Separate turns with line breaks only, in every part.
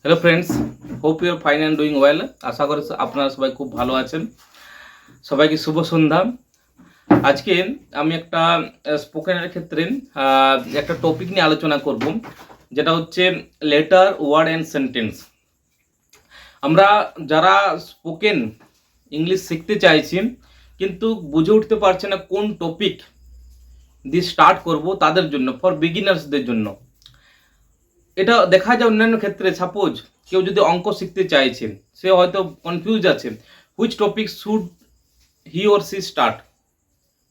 Hello friends, hope you're fine and doing well. আশা করি আপনারা সবাই খুব ভালো আছেন। সবাইকে শুভ সন্ধ্যা। আজকে আমি একটা স্পোকেনের ক্ষেত্রে একটা টপিক নিয়ে আলোচনা করব, যেটা হচ্ছে লেটার, ওয়ার্ড অ্যান্ড সেন্টেন্স। আমরা যারা স্পোকেন ইংলিশ শিখতে চাইছি কিন্তু বুঝে উঠতে পারছে না কোন টপিক দিয়ে স্টার্ট করব, তাদের জন্য, ফর বিগিনার্সদের জন্য। এটা দেখা যায় অন্যান্য ক্ষেত্রে। সাপোজ কেউ যদি অঙ্ক শিখতে চাইছেন, সে হয়তো কনফিউজ আছে, which topic should he or she start,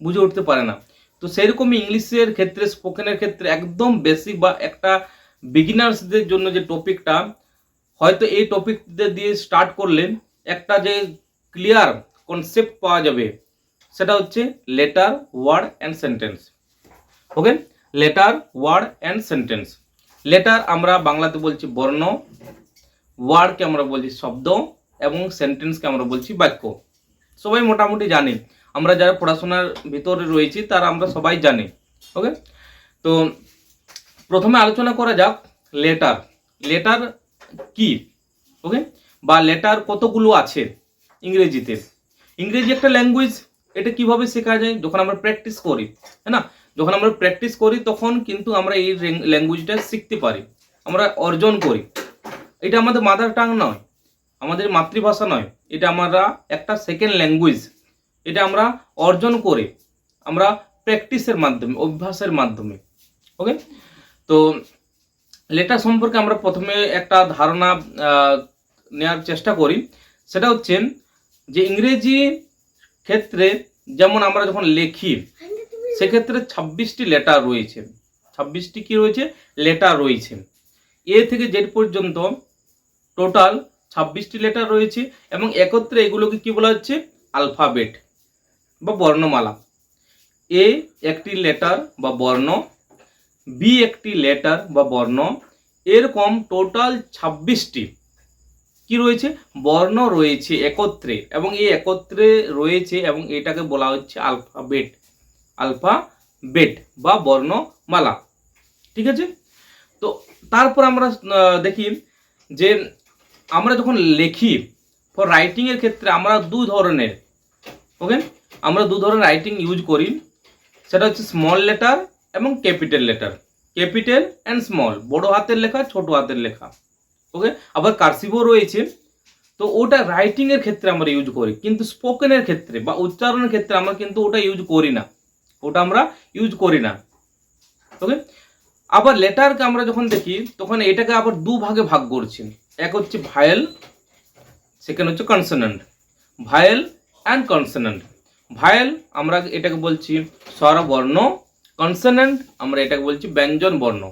বুঝে উঠতে পারে না। তো সেরকমই ইংলিশের ক্ষেত্রে, স্পোকেনের ক্ষেত্রে একদম বেসিক বা একটা বিগিনার্সদের জন্য যে টপিকটা, হয়তো এই টপিক দিয়ে স্টার্ট করলে একটা যে ক্লিয়ার কনসেপ্ট পাওয়া যাবে, সেটা হচ্ছে letter, word and sentence. Okay, letter, word and sentence. Letter আমরা বাংলাতে বলছি বর্ণ, ওয়ার্ডকে আমরা বলছি শব্দ, এবং সেন্টেন্সকে আমরা বলছি বাক্য। সবাই মোটামুটি জানি, আমরা যারা পড়াশোনার ভিতরে রয়েছি তারা আমরা সবাই জানি। ওকে, তো প্রথমে আলোচনা করা যাক লেটার। লেটার কি? ওকে, বা লেটার কতগুলো আছে ইংরেজিতে। ইংরেজি একটা ল্যাঙ্গুয়েজ। এটা কিভাবে শেখা যায়? যখন আমরা প্র্যাকটিস করি, হ্যাঁ না? যখন আমরা প্র্যাকটিস করি তখন কিন্তু আমরা এই ল্যাঙ্গুয়েজটা শিখতে পারি, আমরা অর্জন করি। এটা আমাদের মাদার টাং নয়, আমাদের মাতৃভাষা নয়, এটা আমরা একটা সেকেন্ড ল্যাঙ্গুয়েজ। এটা আমরা অর্জন করে, আমরা প্র্যাকটিসের মাধ্যমে, অভ্যাসের মাধ্যমে। ওকে, তো লেটার সম্পর্কে আমরা প্রথমে একটা ধারণা নেওয়ার চেষ্টা করি। সেটা হচ্ছে যে ইংরেজি ক্ষেত্রে যেমন আমরা যখন লিখি, সেক্ষেত্রে 26টি লেটার রয়েছে। 26টি কি রয়েছে? লেটার রয়েছে। এ থেকে জেড পর্যন্ত টোটাল 26টি লেটার রয়েছে, এবং একত্রে এগুলোকে কি বলা হচ্ছে? আলফাবেট বা বর্ণমালা। এ একটি লেটার বা বর্ণ, বি একটি লেটার বা বর্ণ, এরকম টোটাল 26টি কি রয়েছে? বর্ণ রয়েছে একত্রে, এবং এই একত্রে রয়েছে, এবং এটাকে বলা হচ্ছে আলফাবেট। আলফাবেট বা বর্ণমালা। ঠিক আছে? তো তারপর আমরা দেখি যে আমরা যখন লিখি, ফর রাইটিং এর ক্ষেত্রে আমরা দু ধরনের, ওকে, আমরা দু ধরনের রাইটিং ইউজ করি। সেটা হচ্ছে স্মল লেটার এবং capital letter. Capital and small, বড় হাতের লেখা, ছোট হাতের লেখা। ওকে, আবার কার্সিভও রয়েছে। তো ওটা রাইটিং এর ক্ষেত্রে আমরা ইউজ করি, কিন্তু স্পোকেনের ক্ষেত্রে বা উচ্চারণের ক্ষেত্রে আমরা কিন্তু ওটা ইউজ করি না, ওটা আমরা ইউজ করি না। ওকে, আবার লেটারকে আমরা যখন দেখি তখন এটাকে আবার দু ভাগে ভাগ করছি। এক হচ্ছে ভায়েল, সেকেন্ড হচ্ছে consonant. Vowel and consonant. Vowel আমরা এটাকে বলছি স্বরবর্ণ, কনসোনেন্ট আমরা এটাকে বলছি ব্যঞ্জন বর্ণ।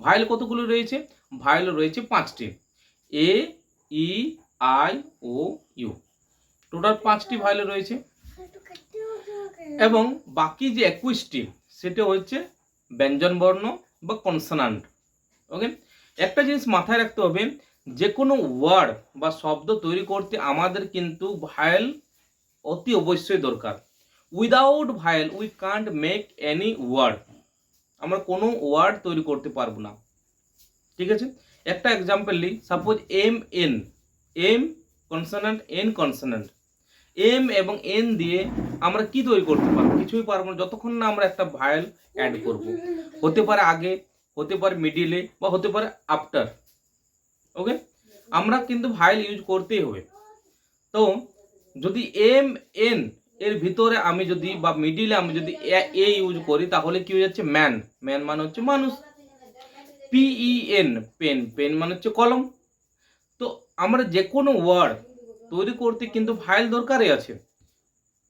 ভায়েল কতগুলো রয়েছে? ভায়েল রয়েছে 5টি। এ, ই, আই, ও, ইউ, টোটাল 5টি ভায়েল রয়েছে। এবং বাকি যে 21টি, সেটা হচ্ছে ব্যঞ্জন বর্ণ বা কনসোনান্ট। ওকে, একটা জিনিস মাথায় রাখতে হবে, যে কোনো ওয়ার্ড বা শব্দ তৈরি করতে আমাদের কিন্তু ভায়েল অতি অবশ্যই দরকার। Without vowel we can't make any word. আমরা কোনো ওয়ার্ড তৈরি করতে পারবো না। ঠিক আছে, একটা এক্সাম্পল নিই। Suppose M N, M consonant, N consonant. M এবং এন দিয়ে আমরা কি তৈরি করতে পারবো? কিছুই পারবো না, যতক্ষণ না আমরা একটা ভায়েল অ্যাড করব। হতে পারে আগে, হতে পারে মিডিলে, বা হতে পারে আফটার। ওকে, আমরা কিন্তু ভায়েল ইউজ করতেই হবে। তো যদি এম এন এর ভিতরে আমি যদি, বা মিডিলে আমি যদি এ ইউজ করি, তাহলে কি হয়ে যাচ্ছে? ম্যান। ম্যান মানে হচ্ছে মানুষ। PEN, pen. পেন মানে হচ্ছে কলম। তো আমরা যে কোনো ওয়ার্ড তৈরি করতে কিন্তু ভায়েল দরকারই আছে।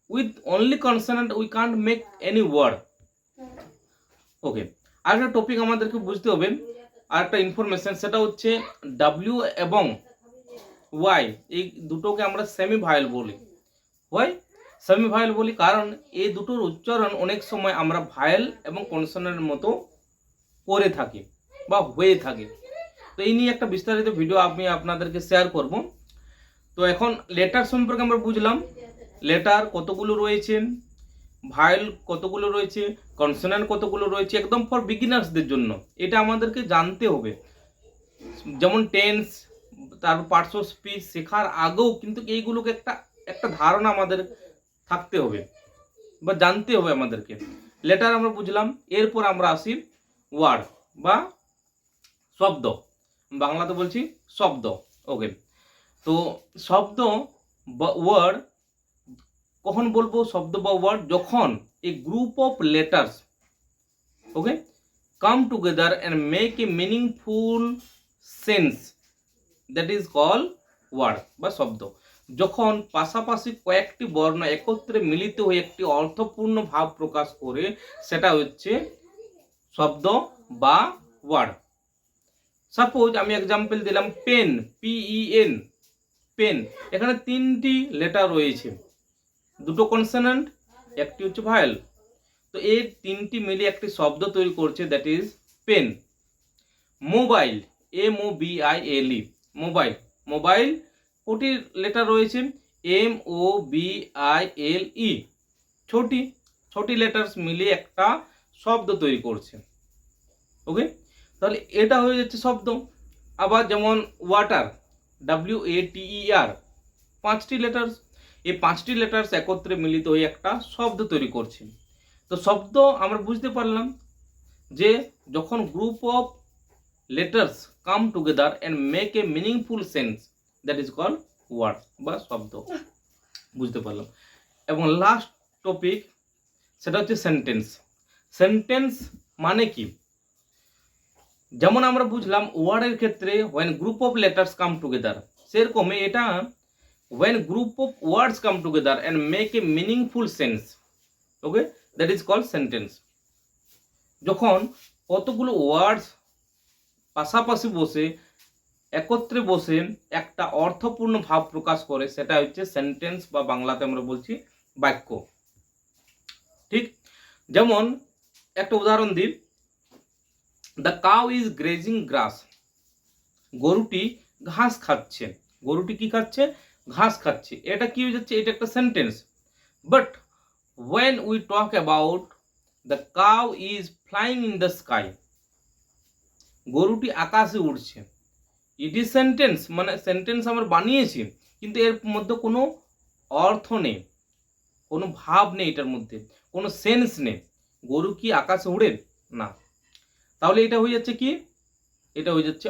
With only consonant we can't make any word. Okay, আরেকটা টপিক আমাদেরকে বুঝতে হবে, আরেকটা ইনফরমেশন, সেটা হচ্ছে ডাব্লিউ এবং ওয়াই, এই দুটোকে আমরা সেমি ভায়েল বলি। ওয়াই সেমি ভায়েল বলি? কারণ এই দুটোর উচ্চারণ অনেক সময় আমরা ভায়েল এবং কনসোনেন্টের মতো করে থাকি বা হয়ে থাকে। তো এই নিয়ে একটা বিস্তারিত ভিডিও আমি আপনাদেরকে শেয়ার করব। তো এখন লেটার সম্পর্কে আমরা বুঝলাম, লেটার কতগুলো রয়েছে, ভায়েল কতগুলো রয়েছে, কনসোনেন্ট কতগুলো রয়েছে, একদম ফর বিগিনার্সদের জন্য এটা আমাদেরকে জানতে হবে। যেমন টেন্স, তারপর পার্টস অফ স্পিচ শেখার আগেও কিন্তু এইগুলোকে একটা ধারণা আমাদের থাকতে হবে বা জানতে হবে আমাদেরকে। লেটার আমরা বুঝলাম, এরপর আমরা আসি ওয়ার্ড বা শব্দ, বাংলাতে বলছি শব্দ। ওকে, তো শব্দ বা ওয়ার্ড কখন বলবো? শব্দ বা ওয়ার্ড যখন a group of letters, okay, come together and make a meaningful sense, that is called word বা শব্দ। যখন পাশাপাশি কয়েকটি বর্ণ একত্রে মিলিত হয়ে একটি অর্থপূর্ণ ভাব প্রকাশ করে, সেটা হচ্ছে শব্দ বা ওয়ার্ড। সাপোজ আমি এক্সাম্পল দিলাম পেন, PEN, পেন। এখানে 3টি লেটার রয়েছে, 2টো কনসোনেন্ট, একটি হচ্ছে ভায়েল। তো এই 3টি মিলে একটি শব্দ তৈরি করছে, that is pen. Mobile, MOBILE, mobile. Mobile কটি লেটার রয়েছে? MOBILE, ছোটি লেটার্স মিলে একটা শব্দ তৈরি করছে। ওকে, তাহলে এটা হয়ে যাচ্ছে শব্দ। আবার যেমন ওয়াটার, WATER, 5টি লেটার্স। এই 5টি লেটার্স একত্রে মিলিত হয়ে একটা শব্দ তৈরি করছে। তো শব্দ আমরা বুঝতে পারলাম যে যখন group of letters come together and make a meaningful sense, that is called word বা শব্দ, বুঝতে পারলাম। এবং লাস্ট টপিক, সেটা হচ্ছে সেন্টেন্স। সেন্টেন্স মানে কি? যেমন আমরা বুঝলাম ওয়ার্ডের ক্ষেত্রে when group of letters come together, সেরকম এটা when group of words come together and make a meaningful sense, okay, that is called sentence। যখন কতগুলো ওয়ার্ডস পাশাপাশি বসে একত্রে বসে একটা অর্থপূর্ণ ভাব প্রকাশ করে, সেটা হচ্ছে সেন্টেন্স বা বাংলাতে আমরা বলছি বাক্য। ঠিক যেমন একটা উদাহরণ দিই, দ্য কাউ ইজ গ্রেজিং গ্রাস, গরুটি ঘাস খাচ্ছে। গরুটি কি খাচ্ছে? ঘাস খাচ্ছে। এটা কি হয়ে যাচ্ছে? এটা একটা sentence. But when we talk about the cow is flying in the sky, গরুটি আকাশে উড়ছে, ইট ইজ সেন্টেন্স। মানে সেন্টেন্স আমরা বানিয়েছি, কিন্তু এর মধ্যে কোনো অর্থ নেই, কোনো ভাব নেই, এটার মধ্যে কোনো সেন্স নেই। গরু কি আকাশে উড়ে? না। তাহলে এটা হয়ে যাচ্ছে কি? এটা হয়ে যাচ্ছে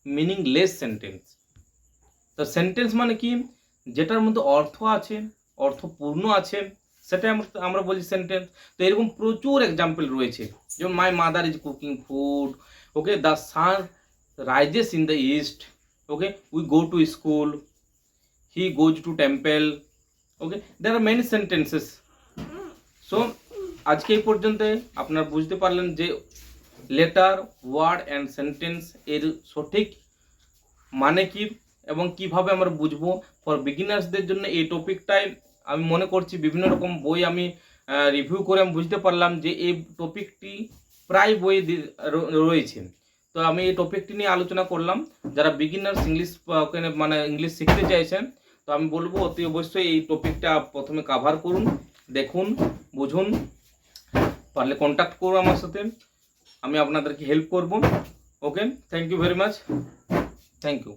মিনিংলেস সেন্টেন্স। তো সেন্টেন্স মানে কি? যেটার মধ্যে অর্থ আছে, অর্থপূর্ণ আছে, সেটা আমরা বলছি সেন্টেন্স। তো এরকম প্রচুর এক্সাম্পল রয়েছে, যেমন my mother is cooking food, okay, the sun rises in the east, okay, we go to school, he goes to temple, okay, there are many sentences. So আজকে এই পর্যন্ত আপনারা বুঝতে পারলেন যে লেটার, ওয়ার্ড অ্যান্ড সেন্টেন্স এর সঠিক মানে কি এবং কিভাবে আমরা বুঝবো। ফর বিগিনার্সদের জন্য এই টপিকটাই আমি মনে করছি, বিভিন্ন রকম বই আমি রিভিউ করে আমি বুঝতে পারলাম যে এই টপিকটি প্রায় বই রয়েছে। তো আমি এই টপিকটি নিয়ে আলোচনা করলাম। যারা বিগিনার্স ইংলিশ মানে ইংলিশ শিখতে চাইছেন, তো আমি বলবো অতি অবশ্যই এই টপিকটা প্রথমে কাভার করুন, দেখুন, বুঝুন, পারলে কন্ট্যাক্ট করুন আমার সাথে, আমি আপনাদেরকে হেল্প করব। Okay, thank you very much, thank you.